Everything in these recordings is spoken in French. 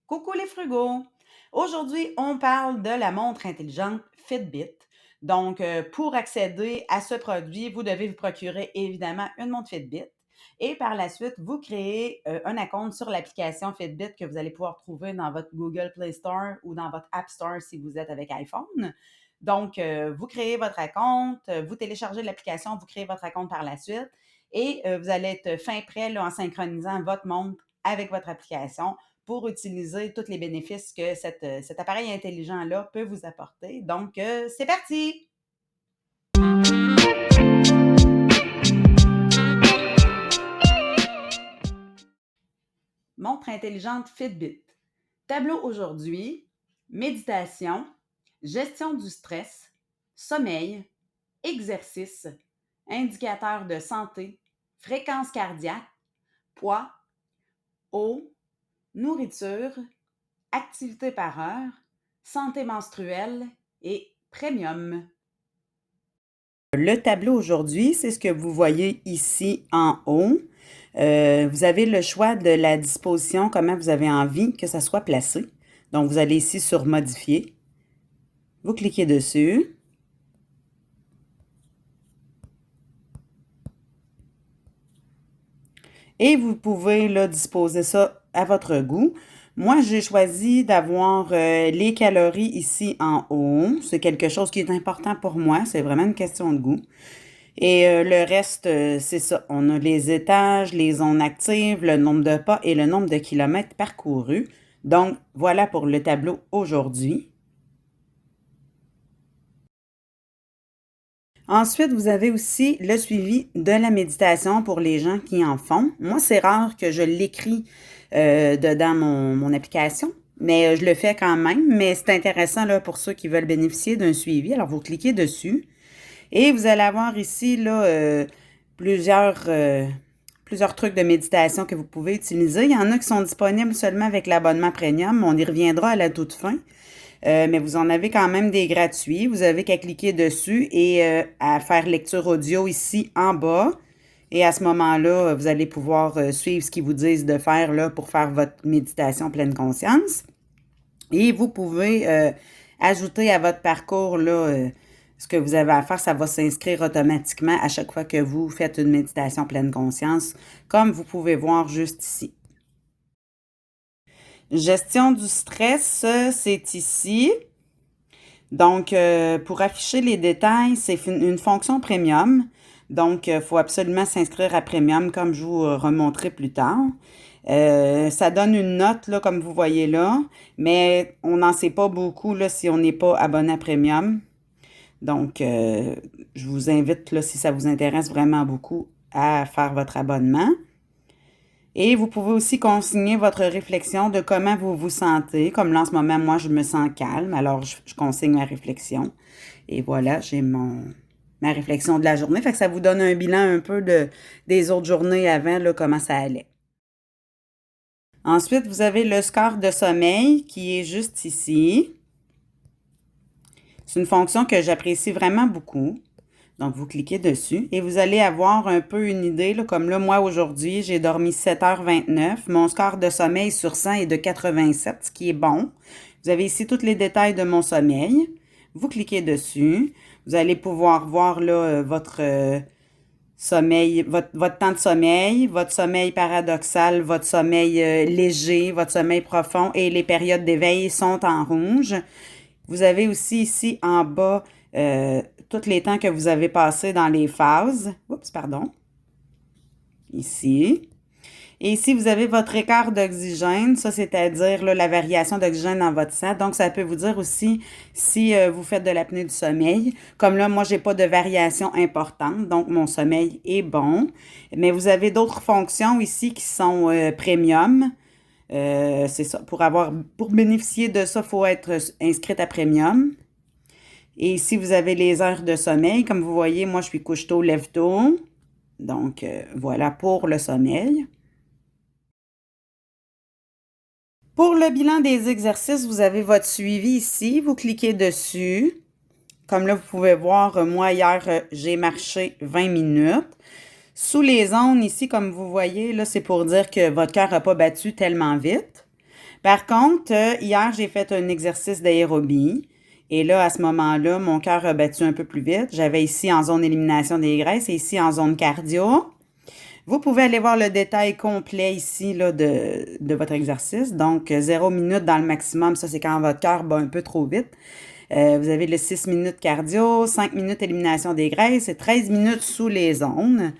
Coucou les frugaux! Aujourd'hui, on parle de la montre intelligente Fitbit. Donc, pour accéder à ce produit, vous devez vous procurer évidemment une montre Fitbit et par la suite, vous créez un compte sur l'application Fitbit que vous allez pouvoir trouver dans votre Google Play Store ou dans votre App Store si vous êtes avec iPhone. Donc, vous créez votre compte, vous téléchargez l'application, vous créez votre compte par la suite et vous allez être fin prêt là, en synchronisant votre montre avec votre application pour utiliser tous les bénéfices que cet appareil intelligent-là peut vous apporter. Donc, c'est parti! Montre intelligente Fitbit. Tableau aujourd'hui, méditation, gestion du stress, sommeil, exercice, indicateur de santé, fréquence cardiaque, poids, eau, nourriture, activité par heure, santé menstruelle et premium. Le tableau aujourd'hui, c'est ce que vous voyez ici en haut. Vous avez le choix de la disposition, comment vous avez envie que ça soit placé. Donc, vous allez ici sur Modifier. Vous cliquez dessus. Et vous pouvez là, disposer ça à votre goût. Moi, j'ai choisi d'avoir les calories ici en haut. C'est quelque chose qui est important pour moi. C'est vraiment une question de goût. Et le reste, c'est ça. On a les étages, les zones actives, le nombre de pas et le nombre de kilomètres parcourus. Donc, voilà pour le tableau aujourd'hui. Ensuite, vous avez aussi le suivi de la méditation pour les gens qui en font. Moi, c'est rare que je l'écris dedans mon application, mais je le fais quand même. Mais c'est intéressant là, pour ceux qui veulent bénéficier d'un suivi. Alors, vous cliquez dessus. Et vous allez avoir ici là, plusieurs trucs de méditation que vous pouvez utiliser. Il y en a qui sont disponibles seulement avec l'abonnement premium. On y reviendra à la toute fin. Mais vous en avez quand même des gratuits. Vous avez qu'à cliquer dessus et à faire lecture audio ici en bas. Et à ce moment-là, vous allez pouvoir suivre ce qu'ils vous disent de faire là, pour faire votre méditation pleine conscience. Et vous pouvez ajouter à votre parcours là, ce que vous avez à faire, ça va s'inscrire automatiquement à chaque fois que vous faites une méditation pleine conscience, comme vous pouvez voir juste ici. Gestion du stress, c'est ici. Donc, pour afficher les détails, c'est une fonction premium. Donc, il faut absolument s'inscrire à premium, comme je vous remontrerai plus tard. Ça donne une note, là, comme vous voyez là, mais on n'en sait pas beaucoup là, si on n'est pas abonné à premium. Donc, je vous invite, là, si ça vous intéresse vraiment beaucoup, à faire votre abonnement. Et vous pouvez aussi consigner votre réflexion de comment vous vous sentez. Comme là, en ce moment, moi, je me sens calme, alors je consigne ma réflexion. Et voilà, j'ai ma réflexion de la journée. Fait que ça vous donne un bilan un peu des autres journées avant, là, comment ça allait. Ensuite, vous avez le score de sommeil qui est juste ici. C'est une fonction que j'apprécie vraiment beaucoup. Donc, vous cliquez dessus et vous allez avoir un peu une idée. Là, comme là, moi, aujourd'hui, j'ai dormi 7h29. Mon score de sommeil sur 100 est de 87, ce qui est bon. Vous avez ici tous les détails de mon sommeil. Vous cliquez dessus. Vous allez pouvoir voir là, votre sommeil, votre temps de sommeil, votre sommeil paradoxal, votre sommeil léger, votre sommeil profond et les périodes d'éveil sont en rouge. Vous avez aussi ici en bas tous les temps que vous avez passés dans les phases. Oups, pardon. Ici. Et ici, vous avez votre écart d'oxygène, ça c'est-à-dire la variation d'oxygène dans votre sang. Donc, ça peut vous dire aussi si vous faites de l'apnée du sommeil. Comme là, moi, j'ai pas de variation importante, donc mon sommeil est bon. Mais vous avez d'autres fonctions ici qui sont premium. C'est ça. Pour bénéficier de ça, il faut être inscrite à premium. Et ici, vous avez les heures de sommeil. Comme vous voyez, moi, je suis couche-tôt, lève-tôt. Donc, voilà pour le sommeil. Pour le bilan des exercices, vous avez votre suivi ici. Vous cliquez dessus. Comme là, vous pouvez voir, moi, hier, j'ai marché 20 minutes. Sous les ondes, ici, comme vous voyez, là, c'est pour dire que votre cœur n'a pas battu tellement vite. Par contre, hier, j'ai fait un exercice d'aérobie. Et là, à ce moment-là, mon cœur a battu un peu plus vite. J'avais ici en zone élimination des graisses et ici en zone cardio. Vous pouvez aller voir le détail complet ici là, de votre exercice. Donc, 0 minutes dans le maximum, ça c'est quand votre cœur bat un peu trop vite. Vous avez le 6 minutes cardio, 5 minutes élimination des graisses et 13 minutes sous les zones.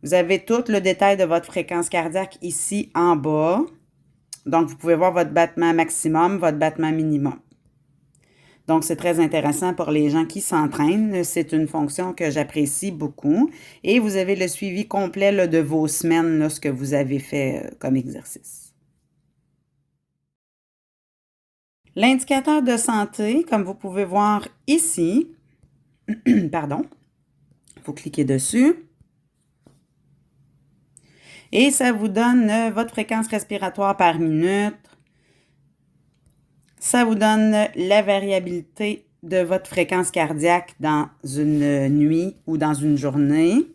Vous avez tout le détail de votre fréquence cardiaque ici en bas. Donc, vous pouvez voir votre battement maximum, votre battement minimum. Donc, c'est très intéressant pour les gens qui s'entraînent. C'est une fonction que j'apprécie beaucoup. Et vous avez le suivi complet là, de vos semaines, là, ce que vous avez fait comme exercice. L'indicateur de santé, comme vous pouvez voir ici, pardon, il faut cliquer dessus. Et ça vous donne votre fréquence respiratoire par minute. Ça vous donne la variabilité de votre fréquence cardiaque dans une nuit ou dans une journée.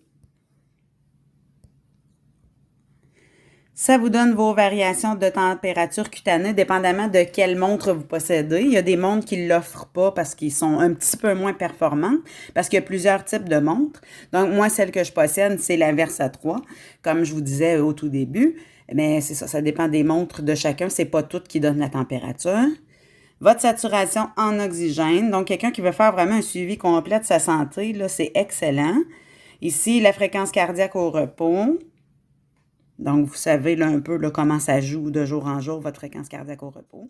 Ça vous donne vos variations de température cutanée, dépendamment de quelle montre vous possédez. Il y a des montres qui ne l'offrent pas parce qu'ils sont un petit peu moins performantes, parce qu'il y a plusieurs types de montres. Donc, moi, celle que je possède, c'est la Versa 3, comme je vous disais au tout début. Mais c'est ça, ça dépend des montres de chacun. C'est pas toutes qui donnent la température. Votre saturation en oxygène. Donc, quelqu'un qui veut faire vraiment un suivi complet de sa santé, là, c'est excellent. Ici, la fréquence cardiaque au repos. Donc, vous savez là, un peu là, comment ça joue de jour en jour, votre fréquence cardiaque au repos.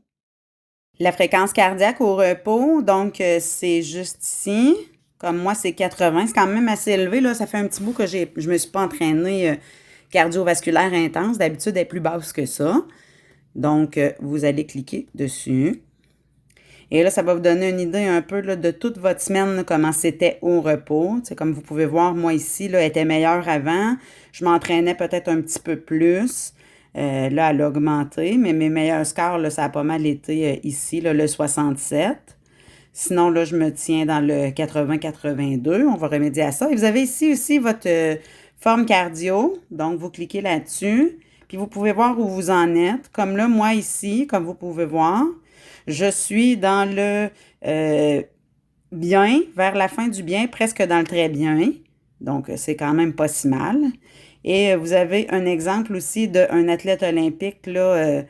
La fréquence cardiaque au repos, donc, c'est juste ici. Comme moi, c'est 80. C'est quand même assez élevé. Là. Ça fait un petit bout que je ne me suis pas entraînée cardiovasculaire intense. D'habitude, elle est plus basse que ça. Donc, vous allez cliquer dessus. Et là, ça va vous donner une idée un peu là, de toute votre semaine, là, comment c'était au repos. T'sais, comme vous pouvez voir, moi ici, là, elle était meilleure avant. Je m'entraînais peut-être un petit peu plus. Là, elle a augmenté, mais mes meilleurs scores, là, ça a pas mal été ici, là, le 67. Sinon, là, je me tiens dans le 80-82. On va remédier à ça. Et vous avez ici aussi votre forme cardio. Donc, vous cliquez là-dessus. Puis, vous pouvez voir où vous en êtes. Comme là, moi ici, comme vous pouvez voir, je suis dans le bien, vers la fin du bien, presque dans le très bien. Donc, c'est quand même pas si mal. Et vous avez un exemple aussi d'un athlète olympique, là,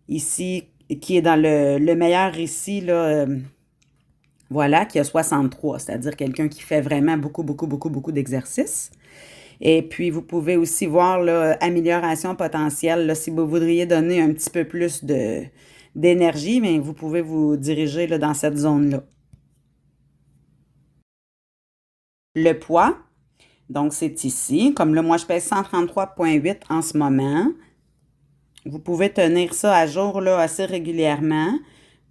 ici, qui est dans le meilleur ici, là, voilà, qui a 63, c'est-à-dire quelqu'un qui fait vraiment beaucoup, beaucoup, beaucoup, beaucoup d'exercices. Et puis, vous pouvez aussi voir là, amélioration potentielle. Là, si vous voudriez donner un petit peu plus d'énergie, mais vous pouvez vous diriger là, dans cette zone-là. Le poids, donc c'est ici. Comme là, moi, je pèse 133,8 en ce moment. Vous pouvez tenir ça à jour là, assez régulièrement.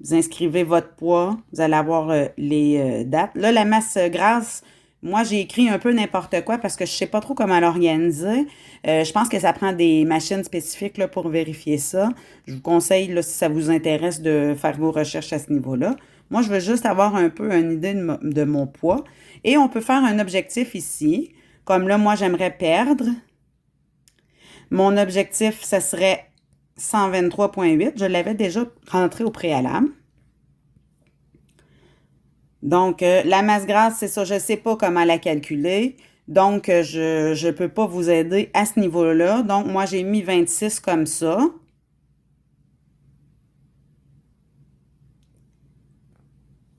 Vous inscrivez votre poids, vous allez avoir les dates. Là, la masse grasse, moi, j'ai écrit un peu n'importe quoi parce que je ne sais pas trop comment l'organiser. Je pense que ça prend des machines spécifiques là, pour vérifier ça. Je vous conseille, là, si ça vous intéresse, de faire vos recherches à ce niveau-là. Moi, je veux juste avoir un peu une idée de mon poids. Et on peut faire un objectif ici. Comme là, moi, j'aimerais perdre. Mon objectif, ça serait 123,8. Je l'avais déjà rentré au préalable. Donc, la masse grasse, c'est ça. Je ne sais pas comment la calculer. Donc, je ne peux pas vous aider à ce niveau-là. Donc, moi, j'ai mis 26 comme ça.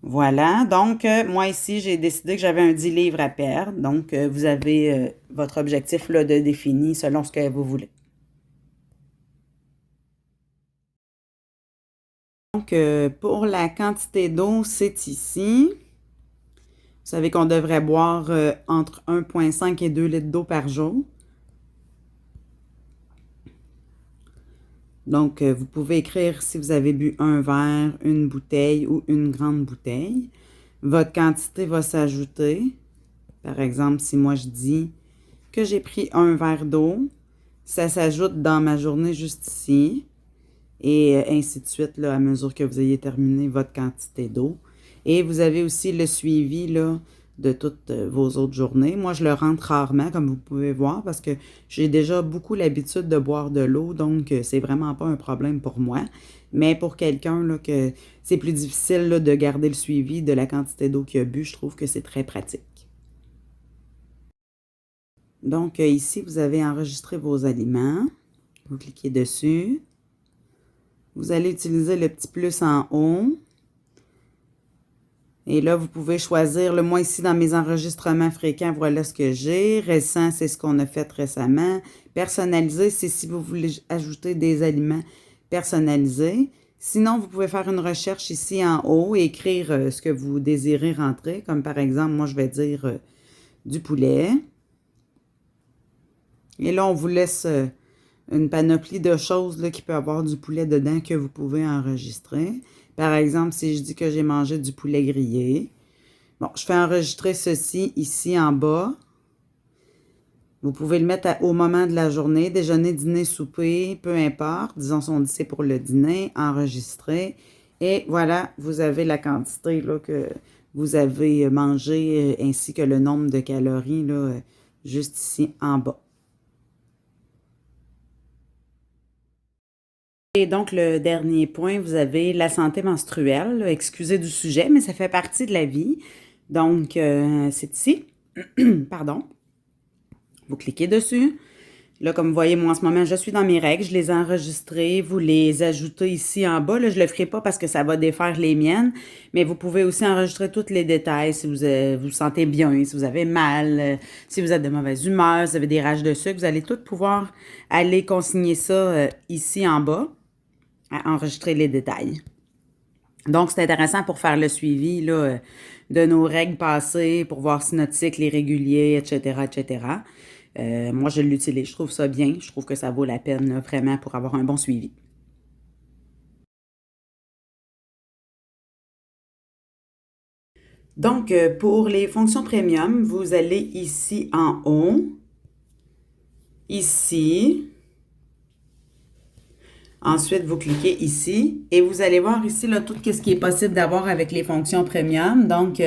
Voilà. Donc, moi, ici, j'ai décidé que j'avais un 10 livres à perdre. Donc, vous avez votre objectif là, de défini selon ce que vous voulez. Donc, pour la quantité d'eau, c'est ici. Vous savez qu'on devrait boire entre 1,5 et 2 litres d'eau par jour. Donc, vous pouvez écrire si vous avez bu un verre, une bouteille ou une grande bouteille. Votre quantité va s'ajouter. Par exemple, si moi je dis que j'ai pris un verre d'eau, ça s'ajoute dans ma journée juste ici. Et ainsi de suite, là, à mesure que vous ayez terminé votre quantité d'eau. Et vous avez aussi le suivi là, de toutes vos autres journées. Moi, je le rentre rarement, comme vous pouvez voir, parce que j'ai déjà beaucoup l'habitude de boire de l'eau, donc c'est vraiment pas un problème pour moi. Mais pour quelqu'un là, que c'est plus difficile là, de garder le suivi de la quantité d'eau qu'il a bu, je trouve que c'est très pratique. Donc ici, vous avez enregistré vos aliments. Vous cliquez dessus. Vous allez utiliser le petit plus en haut. Et là, vous pouvez choisir, le moi ici dans mes enregistrements fréquents, voilà ce que j'ai. Récent, c'est ce qu'on a fait récemment. Personnalisé, c'est si vous voulez ajouter des aliments personnalisés. Sinon, vous pouvez faire une recherche ici en haut et écrire ce que vous désirez rentrer. Comme par exemple, moi, je vais dire du poulet. Et là, on vous laisse une panoplie de choses là, qui peut avoir du poulet dedans que vous pouvez enregistrer. Par exemple, si je dis que j'ai mangé du poulet grillé, bon, je fais enregistrer ceci ici en bas. Vous pouvez le mettre au moment de la journée, déjeuner, dîner, souper, peu importe. Disons, si on dit c'est pour le dîner, enregistrer. Et voilà, vous avez la quantité là, que vous avez mangé ainsi que le nombre de calories là, juste ici en bas. Et donc, le dernier point, vous avez la santé menstruelle. Excusez du sujet, mais ça fait partie de la vie. Donc, c'est ici. Pardon. Vous cliquez dessus. Là, comme vous voyez, moi, en ce moment, je suis dans mes règles. Je les ai enregistrées. Vous les ajoutez ici en bas. Là, je ne le ferai pas parce que ça va défaire les miennes. Mais vous pouvez aussi enregistrer tous les détails si vous sentez bien, si vous avez mal, si vous êtes de mauvaise humeur, si vous avez des rages de sucre. Vous allez tout pouvoir aller consigner ça ici en bas, à enregistrer les détails. Donc, c'est intéressant pour faire le suivi là, de nos règles passées, pour voir si notre cycle est régulier, etc., etc. Moi, je l'utilise. Je trouve ça bien. Je trouve que ça vaut la peine là, vraiment pour avoir un bon suivi. Donc, pour les fonctions premium, vous allez ici en haut, ici. Ensuite, vous cliquez ici et vous allez voir ici là, tout ce qui est possible d'avoir avec les fonctions premium. Donc,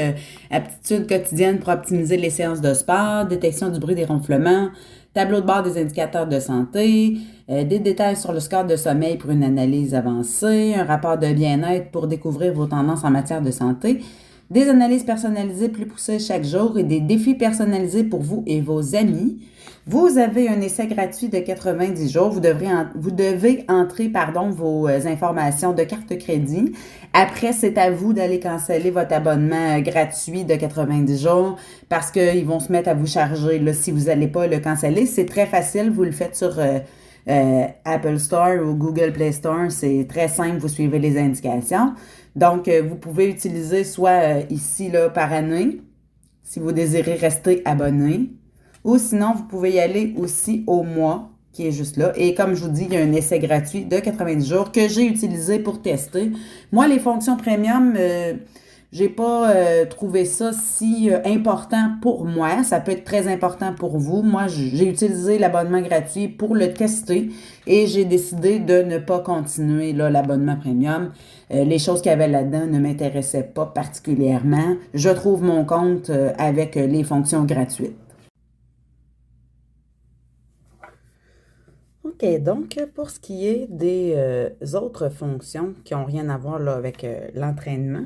aptitude quotidienne pour optimiser les séances de sport, détection du bruit des ronflements, tableau de bord des indicateurs de santé, des détails sur le score de sommeil pour une analyse avancée, un rapport de bien-être pour découvrir vos tendances en matière de santé, des analyses personnalisées plus poussées chaque jour et des défis personnalisés pour vous et vos amis. Vous avez un essai gratuit de 90 jours. Vous devez entrer vos informations de carte crédit. Après, c'est à vous d'aller canceller votre abonnement gratuit de 90 jours parce qu'ils vont se mettre à vous charger là, si vous n'allez pas le canceller. C'est très facile. Vous le faites sur Apple Store ou Google Play Store. C'est très simple. Vous suivez les indications. Donc, vous pouvez utiliser soit ici là, par année, si vous désirez rester abonné, ou sinon, vous pouvez y aller aussi au mois, qui est juste là. Et comme je vous dis, il y a un essai gratuit de 90 jours que j'ai utilisé pour tester. Moi, les fonctions premium, j'ai pas trouvé ça si important pour moi. Ça peut être très important pour vous. Moi, j'ai utilisé l'abonnement gratuit pour le tester et j'ai décidé de ne pas continuer là, l'abonnement premium. Les choses qu'il y avait là-dedans ne m'intéressaient pas particulièrement. Je trouve mon compte avec les fonctions gratuites. OK, donc pour ce qui est des autres fonctions qui n'ont rien à voir là, avec l'entraînement,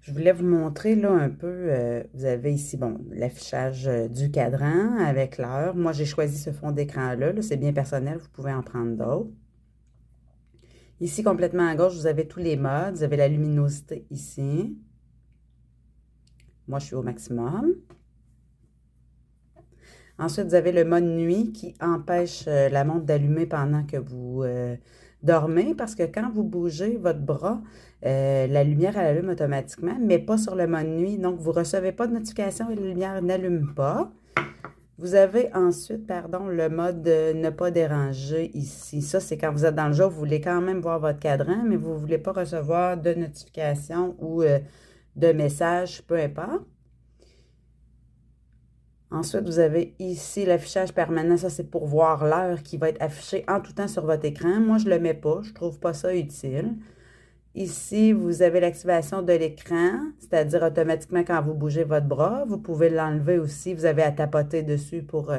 je voulais vous montrer là un peu, vous avez ici, bon, l'affichage du cadran avec l'heure. Moi, j'ai choisi ce fond d'écran-là, là, c'est bien personnel, vous pouvez en prendre d'autres. Ici, complètement à gauche, vous avez tous les modes. Vous avez la luminosité ici. Moi, je suis au maximum. Ensuite, vous avez le mode nuit qui empêche la montre d'allumer pendant que vous dormez parce que quand vous bougez votre bras, la lumière elle allume automatiquement, mais pas sur le mode nuit. Donc, vous ne recevez pas de notification et la lumière n'allume pas. Vous avez ensuite, le mode ne pas déranger ici. Ça, c'est quand vous êtes dans le jour, vous voulez quand même voir votre cadran, mais vous ne voulez pas recevoir de notification ou de message, peu importe. Ensuite, vous avez ici l'affichage permanent. Ça, c'est pour voir l'heure qui va être affichée en tout temps sur votre écran. Moi, je ne le mets pas. Je ne trouve pas ça utile. Ici, vous avez l'activation de l'écran, c'est-à-dire automatiquement quand vous bougez votre bras. Vous pouvez l'enlever aussi. Vous avez à tapoter dessus pour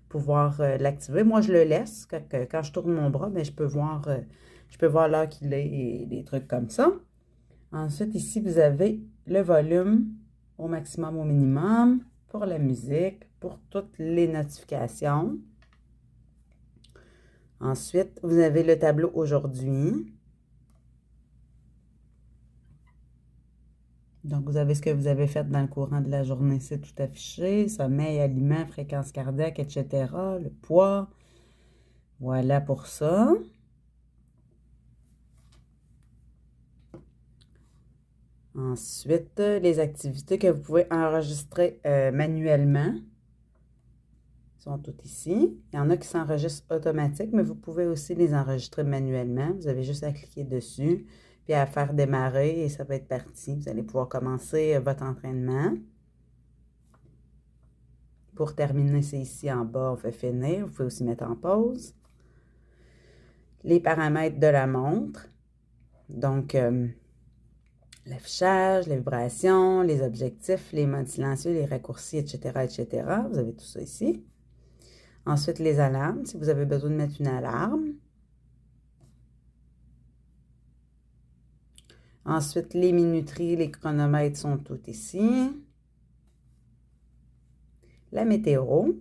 pouvoir l'activer. Moi, je le laisse. Quand je tourne mon bras, mais je peux voir l'heure qu'il est et des trucs comme ça. Ensuite, ici, vous avez le volume au maximum, au minimum, pour la musique, pour toutes les notifications. Ensuite, vous avez le tableau aujourd'hui. Donc, vous avez ce que vous avez fait dans le courant de la journée, c'est tout affiché. Sommeil, aliments, fréquence cardiaque, etc. Le poids. Voilà pour ça. Ensuite, les activités que vous pouvez enregistrer manuellement sont toutes ici. Il y en a qui s'enregistrent automatiques, mais vous pouvez aussi les enregistrer manuellement. Vous avez juste à cliquer dessus, puis à faire démarrer et ça va être parti. Vous allez pouvoir commencer votre entraînement. Pour terminer, c'est ici en bas, on fait finir. Vous pouvez aussi mettre en pause. Les paramètres de la montre. Donc, l'affichage, les vibrations, les objectifs, les modes silencieux, les raccourcis, etc., etc. Vous avez tout ça ici. Ensuite, les alarmes, si vous avez besoin de mettre une alarme. Ensuite, les minuteries, les chronomètres sont tout ici. La météo.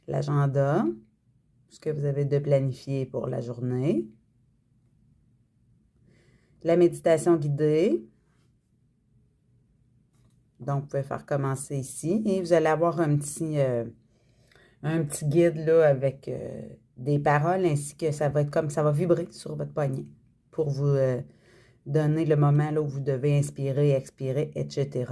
L'agenda, ce que vous avez de planifié pour la journée. La méditation guidée. Donc, vous pouvez faire commencer ici. Et vous allez avoir un petit guide là, avec des paroles ainsi que ça va être comme ça va vibrer sur votre poignet pour vous donner le moment là, où vous devez inspirer, expirer, etc.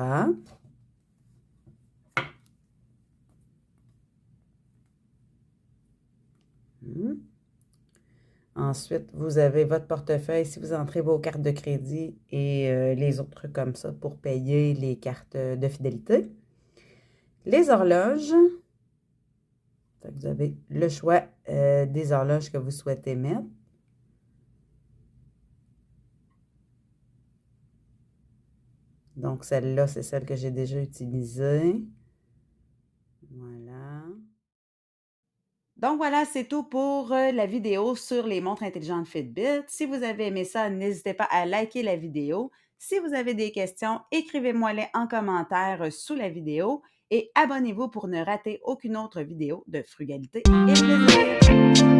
Ensuite, vous avez votre portefeuille si vous entrez vos cartes de crédit et les autres trucs comme ça pour payer les cartes de fidélité. Les horloges. Vous avez le choix des horloges que vous souhaitez mettre. Donc, celle-là, c'est celle que j'ai déjà utilisée. Voilà. Donc voilà, c'est tout pour la vidéo sur les montres intelligentes Fitbit. Si vous avez aimé ça, n'hésitez pas à liker la vidéo. Si vous avez des questions, écrivez-moi-les en commentaire sous la vidéo et abonnez-vous pour ne rater aucune autre vidéo de frugalité et plaisir.